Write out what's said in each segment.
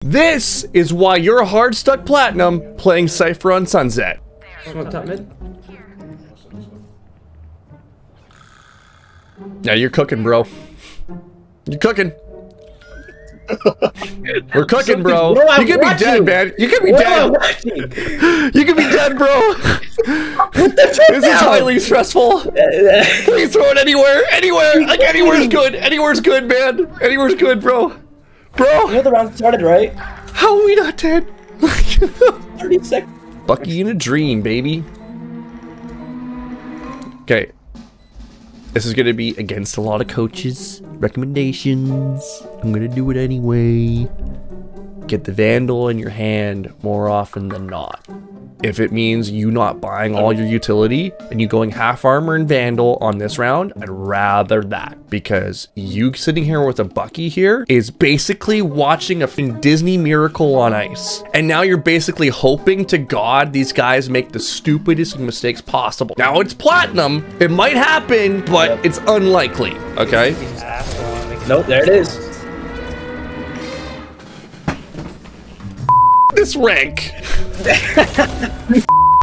This is why you're hard stuck platinum playing CYPHER on Sunset. Top mid. Yeah, you're cooking, bro. You're cooking. We're cooking, bro. You could be dead, man. You could be dead. You could be dead, bro. This is highly stressful. Please throw it anywhere. Anywhere. Like, anywhere's good. Anywhere's good, man. Anywhere's good, bro. Bro. You know the round started, right? How are we not dead? 30 seconds. Bucky in a dream, baby. Okay. This is gonna be against a lot of coaches' recommendations. I'm gonna do it anyway. Get the Vandal in your hand more often than not. If it means you not buying all your utility and you going half armor and Vandal on this round, I'd rather that, because you sitting here with a Bucky here is basically watching a Disney Miracle on Ice. And now you're basically hoping to God these guys make the stupidest mistakes possible. Now it's platinum, it might happen, but it's unlikely, okay? Nope, there it is. This rank.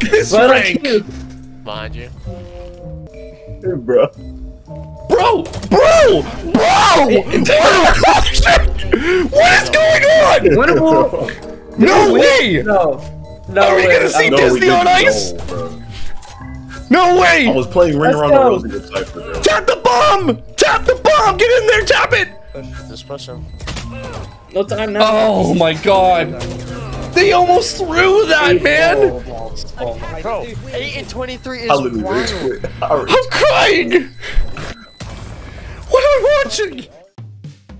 This rank. Behind you. Bro. Bro! What is going on? Winnable. No way! No. Are we gonna see Disney on Ice? No way! I was playing Ring Around the Rosie with CYPHER, bro. Tap the bomb! Tap the bomb! Get in there, tap it! Just push him. No time now. Oh my god. They almost threw that, man! Bro, 8 and 23 is I literally rage wild. quit. I'm crying! What am I watching?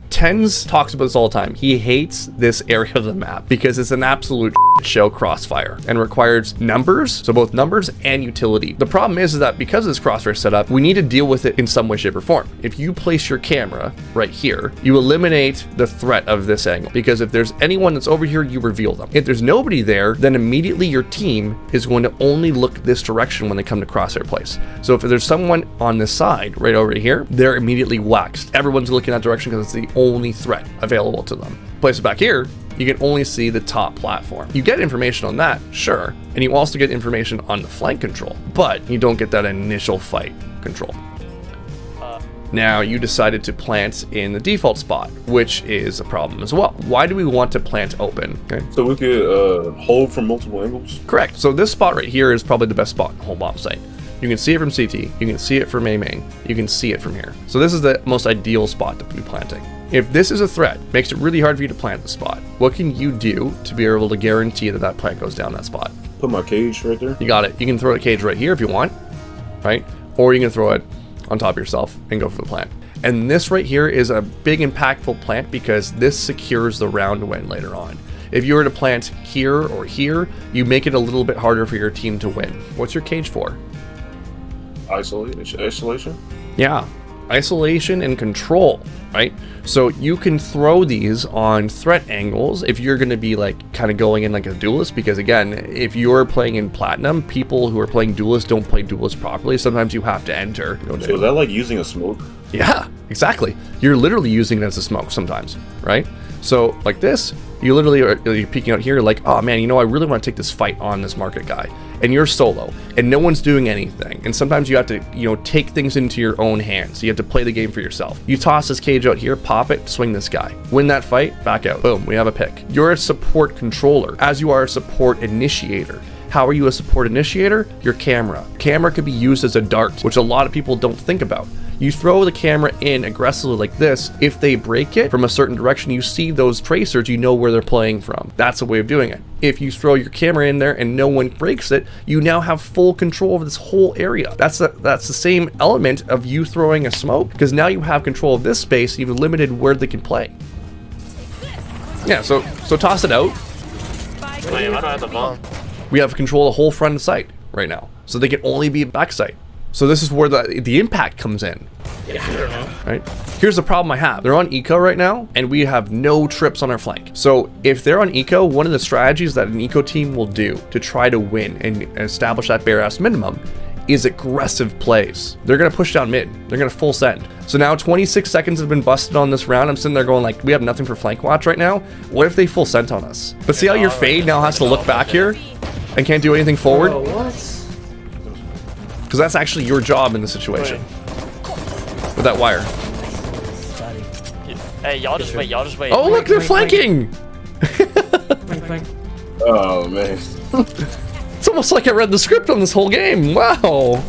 Tens talks about this all the time. He hates this area of the map because it's an absolute show crossfire and requires numbers, so both numbers and utility. The problem is that because of this crossfire setup, we need to deal with it in some way, shape, or form. If you place your camera right here, you eliminate the threat of this angle, because if there's anyone that's over here, you reveal them. If there's nobody there, then immediately your team is going to only look this direction when they come to crosshair place. So if there's someone on this side right over here, they're immediately waxed. Everyone's looking that direction because it's the only threat available to them. Place it back here, you can only see the top platform. You get information on that, sure, and you also get information on the flank control, but you don't get that initial fight control. Now, you decided to plant in the default spot, which is a problem as well. Why do we want to plant open? Okay. So we could hold from multiple angles? Correct. So this spot right here is probably the best spot in the whole bomb site. You can see it from CT, you can see it from A main, you can see it from here. So this is the most ideal spot to be planting. If this is a threat, makes it really hard for you to plant the spot. What can you do to be able to guarantee that that plant goes down that spot? Put my cage right there. You got it. You can throw a cage right here if you want, right? Or you can throw it on top of yourself and go for the plant. And this right here is a big impactful plant because this secures the round win later on. If you were to plant here or here, you make it a little bit harder for your team to win. What's your cage for? Isolation? Yeah, isolation and control, right? So you can throw these on threat angles if you're going to be like kind of going in like a duelist, because again, if you're playing in platinum, people who are playing duelist don't play duelist properly. Sometimes you have to enter. So is that like using a smoke? Yeah, exactly. You're literally using it as a smoke sometimes, right? So like this, you literally are you're peeking out here like, oh man, you know, I really want to take this fight on this market guy. And you're solo and no one's doing anything. And sometimes you have to, you know, take things into your own hands. You have to play the game for yourself. You toss this cage out here, pop it, swing this guy. Win that fight, back out. Boom, we have a pick. You're a support controller as you are a support initiator. How are you a support initiator? Your camera. Camera could be used as a dart, which a lot of people don't think about. You throw the camera in aggressively like this. If they break it from a certain direction, you see those tracers, you know where they're playing from. That's a way of doing it. If you throw your camera in there and no one breaks it, you now have full control of this whole area. That's the same element of you throwing a smoke, because now you have control of this space. You've limited where they can play. Yeah, so toss it out. Wait, why do I have the bomb? We have control of the whole front of the site right now, so they can only be back site. So this is where the impact comes in. Yeah. Right? Here's the problem I have. They're on eco right now, and we have no trips on our flank. So if they're on eco, one of the strategies that an eco team will do to try to win and establish that bare ass minimum is aggressive plays. They're gonna push down mid. They're gonna full send. So now 26 seconds have been busted on this round. I'm sitting there going like, we have nothing for flank watch right now. What if they full sent on us? But see how your fade now has to look back here and can't do anything forward? Because that's actually your job in the situation. With that wire. Hey, y'all just wait, y'all just wait. Oh, look, they're flanking! Oh, man. It's almost like I read the script on this whole game. Wow.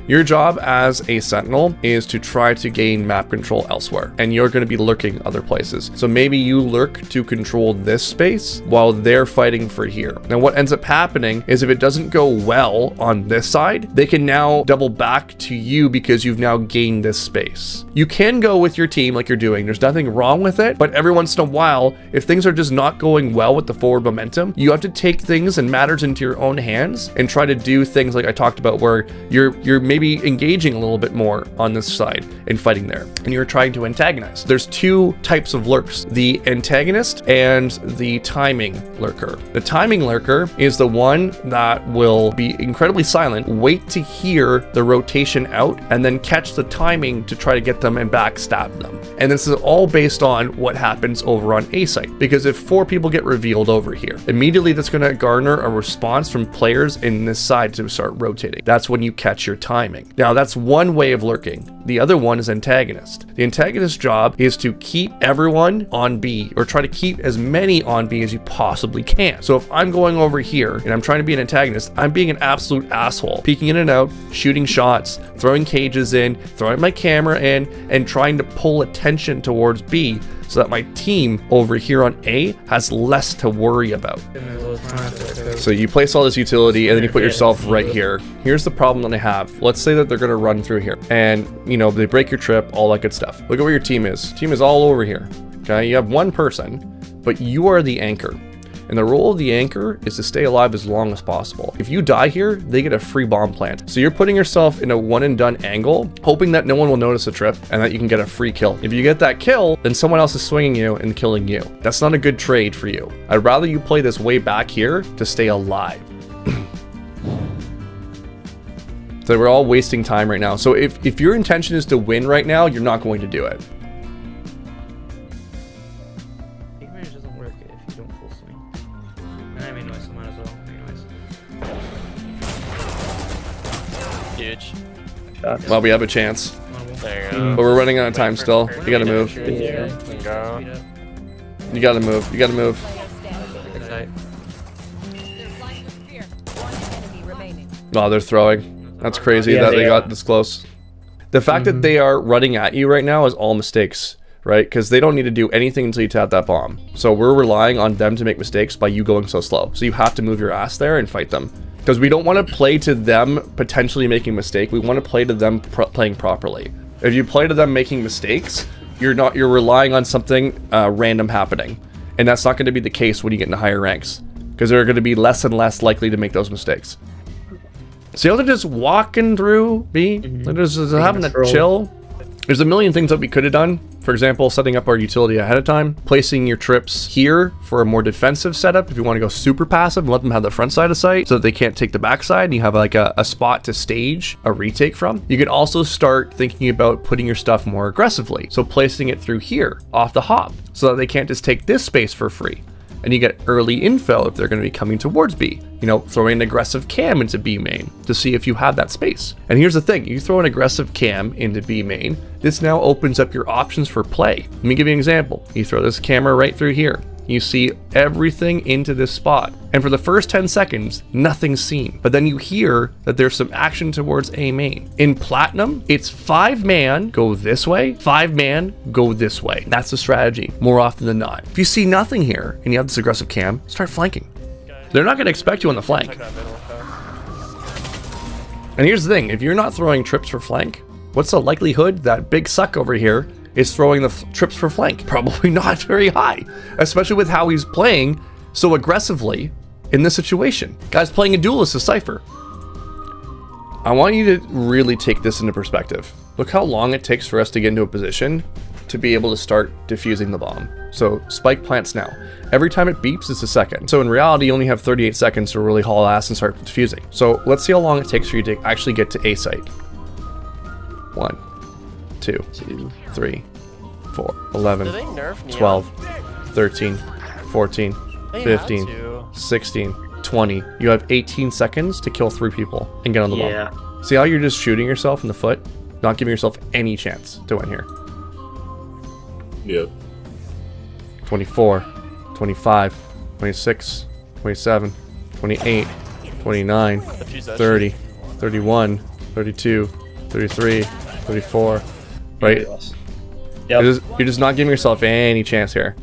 Your job as a sentinel is to try to gain map control elsewhere, and you're going to be lurking other places. So maybe you lurk to control this space while they're fighting for here. Now what ends up happening is if it doesn't go well on this side, they can now double back to you because you've now gained this space. You can go with your team like you're doing. There's nothing wrong with it, but every once in a while, if things are just not going well with the forward momentum, you have to take things and matters into your own hands and try to do things like I talked about where you're maybe engaging a little bit more on this side and fighting there, and you're trying to antagonize. There's two types of lurks, the antagonist and the timing lurker. The timing lurker is the one that will be incredibly silent, wait to hear the rotation out, and then catch the timing to try to get them and backstab them. And this is all based on what happens over on A site, because if 4 people get revealed over here, immediately that's going to garner a response from players in this side to start rotating. That's when you catch your timing. Now that's one way of lurking. The other one is antagonist. The antagonist's job is to keep everyone on B, or try to keep as many on B as you possibly can. So if I'm going over here and I'm trying to be an antagonist, I'm being an absolute asshole, peeking in and out, shooting shots, throwing cages in, throwing my camera in, and trying to pull attention towards B so that my team over here on A has less to worry about. So you place all this utility and then you put yourself right here. Here's the problem that I have. Let's say that they're gonna run through here and, you know, they break your trip, all that good stuff. Look at where your team is. Team is all over here, okay? You have one person, but you are the anchor. And the role of the anchor is to stay alive as long as possible. If you die here, they get a free bomb plant. So you're putting yourself in a one and done angle, hoping that no one will notice a trip and that you can get a free kill. If you get that kill, then someone else is swinging you and killing you. That's not a good trade for you. I'd rather you play this way back here to stay alive. So we're all wasting time right now. So if your intention is to win right now, you're not going to do it. Huge. Well, we have a chance. There you go. But we're running out of time still. You gotta move. Go. You gotta move. You gotta move. Oh, they're throwing. That's crazy that they got this close. The fact that they are running at you right now is all mistakes, right? Because they don't need to do anything until you tap that bomb. So we're relying on them to make mistakes by you going so slow. So you have to move your ass there and fight them. Because we don't want to play to them potentially making a mistake. We want to play to them playing properly. If you play to them making mistakes, you're relying on something random happening. And that's not going to be the case when you get into higher ranks. Because they're going to be less and less likely to make those mistakes. See how they're just walking through B? They're just having a chill. There's a million things that we could have done. For example, setting up our utility ahead of time, placing your trips here for a more defensive setup if you want to go super passive and let them have the front side of sight so that they can't take the back side and you have like a spot to stage a retake from. You can also start thinking about putting your stuff more aggressively. So placing it through here off the hop so that they can't just take this space for free. And you get early info if they're going to be coming towards B. You know, throwing an aggressive cam into B main to see if you have that space. And here's the thing, you throw an aggressive cam into B main, this now opens up your options for play. Let me give you an example. You throw this camera right through here. You see everything into this spot. And for the first 10 seconds, nothing's seen. But then you hear that there's some action towards A main. In Platinum, it's 5-man, go this way, 5-man, go this way. That's the strategy, more often than not. If you see nothing here, and you have this aggressive cam, start flanking. They're not gonna expect you on the flank. And here's the thing, if you're not throwing trips for flank, what's the likelihood that Big Suck over here is throwing the trips for flank? Probably not very high, especially with how he's playing so aggressively in this situation. Guy's playing a duelist as CYPHER. I want you to really take this into perspective. Look how long it takes for us to get into a position to be able to start defusing the bomb. So spike plants now. Every time it beeps, it's a second. So in reality, you only have 38 seconds to really haul ass and start defusing. So let's see how long it takes for you to actually get to A site. 1, 2, 3, 4, 11, Do they nerf Neon? 12, 13, 14, They 15, had to. 16, 20. You have 18 seconds to kill 3 people and get on the Yeah. bomb. See how you're just shooting yourself in the foot? Not giving yourself any chance to win here. Yeah. 24, 25, 26, 27, 28, 29, Defuse that 30, 31, 32, 33, 34, right? Yep. You're just not giving yourself any chance here.